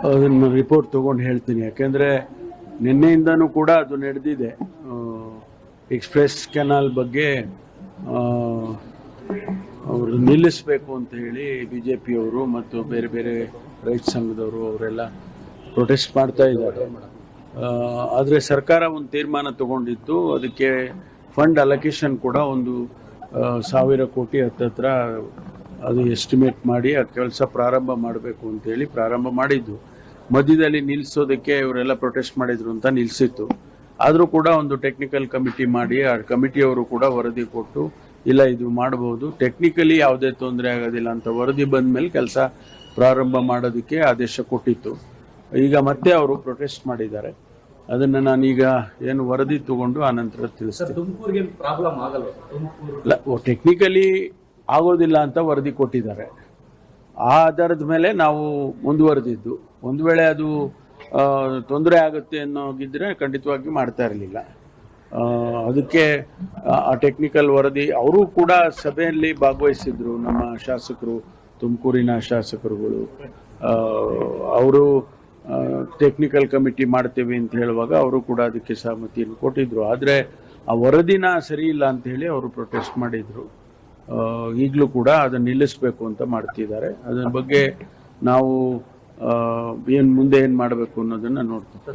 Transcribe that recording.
ಅದನ್ನು ರಿಪೋರ್ಟ್ ತೊಗೊಂಡು ಹೇಳ್ತೀನಿ. ಯಾಕೆಂದರೆ ನಿನ್ನೆಯಿಂದನೂ ಕೂಡ ಅದು ನಡೆದಿದೆ. ಎಕ್ಸ್ಪ್ರೆಸ್ ಕೆನಾಲ್ ಬಗ್ಗೆ ಅವರು ನಿಲ್ಲಿಸಬೇಕು ಅಂತ ಹೇಳಿ BJPಯವರು ಮತ್ತು ಬೇರೆ ಬೇರೆ ರೈತ ಸಂಘದವರು ಅವರೆಲ್ಲ ಪ್ರೊಟೆಸ್ಟ್ ಮಾಡ್ತಾ ಇದ್ದಾರೆ. ಆದರೆ ಸರ್ಕಾರ ಒಂದು ತೀರ್ಮಾನ ತಗೊಂಡಿತ್ತು. ಅದಕ್ಕೆ ಫಂಡ್ ಅಲೋಕೇಶನ್ ಕೂಡ ಒಂದು 1,000 ಕೋಟಿ ಹತ್ತತ್ರ ಅದು ಎಸ್ಟಿಮೇಟ್ ಮಾಡಿ ಆ ಕೆಲಸ ಪ್ರಾರಂಭ ಮಾಡಬೇಕು ಅಂತೇಳಿ ಪ್ರಾರಂಭ ಮಾಡಿದ್ದು. ಮಧ್ಯದಲ್ಲಿ ನಿಲ್ಲಿಸೋದಕ್ಕೆ ಇವರೆಲ್ಲ ಪ್ರೊಟೆಸ್ಟ್ ಮಾಡಿದ್ರು ಅಂತ ನಿಲ್ಲಿಸಿತ್ತು. ಆದರೂ ಕೂಡ ಒಂದು ಟೆಕ್ನಿಕಲ್ ಕಮಿಟಿ ಮಾಡಿ ಆ ಕಮಿಟಿಯವರು ಕೂಡ ವರದಿ ಕೊಟ್ಟು ಇಲ್ಲ ಇದು ಮಾಡಬಹುದು, ಟೆಕ್ನಿಕಲಿ ಯಾವುದೇ ತೊಂದರೆ ಆಗೋದಿಲ್ಲ ಅಂತ ವರದಿ ಬಂದ ಮೇಲೆ ಕೆಲಸ ಪ್ರಾರಂಭ ಮಾಡೋದಕ್ಕೆ ಆದೇಶ ಕೊಟ್ಟಿತ್ತು. ಈಗ ಮತ್ತೆ ಅವರು ಪ್ರೊಟೆಸ್ಟ್ ಮಾಡಿದ್ದಾರೆ. ಅದನ್ನು ನಾನೀಗ ಏನು ವರದಿ ತಗೊಂಡು ಆನಂತರ ತಿಳಿಸ್ತೀನಿ. ಟೆಕ್ನಿಕಲಿ ಆಗೋದಿಲ್ಲ ಅಂತ ವರದಿ ಕೊಟ್ಟಿದ್ದಾರೆ. ಆ ಆಧಾರದ ಮೇಲೆ ನಾವು ಮುಂದುವರೆದಿದ್ದು. ಒಂದು ವೇಳೆ ಅದು ತೊಂದರೆ ಆಗುತ್ತೆ ಅನ್ನೋಗಿದ್ರೆ ಖಂಡಿತವಾಗಿ ಮಾಡ್ತಾ ಇರಲಿಲ್ಲ. ಅದಕ್ಕೆ ಆ ಟೆಕ್ನಿಕಲ್ ವರದಿ ಅವರು ಕೂಡ ಸಭೆಯಲ್ಲಿ ಭಾಗವಹಿಸಿದ್ರು. ನಮ್ಮ ಶಾಸಕರು, ತುಮಕೂರಿನ ಶಾಸಕರುಗಳು, ಅವರು ಟೆಕ್ನಿಕಲ್ ಕಮಿಟಿ ಮಾಡ್ತೇವೆ ಅಂತ ಹೇಳುವಾಗ ಅವರು ಕೂಡ ಅದಕ್ಕೆ ಸಹಮತಿಯನ್ನು ಕೊಟ್ಟಿದ್ರು. ಆದರೆ ಆ ವರದಿನ ಸರಿ ಇಲ್ಲ ಅಂತ ಹೇಳಿ ಅವರು ಪ್ರೊಟೆಸ್ಟ್ ಮಾಡಿದ್ರು. ಈಗಲೂ ಕೂಡ ಅದನ್ನು ನಿಲ್ಲಿಸಬೇಕು ಅಂತ ಮಾಡ್ತಿದ್ದಾರೆ. ಅದರ ಬಗ್ಗೆ ನಾವು ಮುಂದೆ ಏನು ಮಾಡಬೇಕು ಅನ್ನೋದನ್ನು ನೋಡ್ತೀವಿ.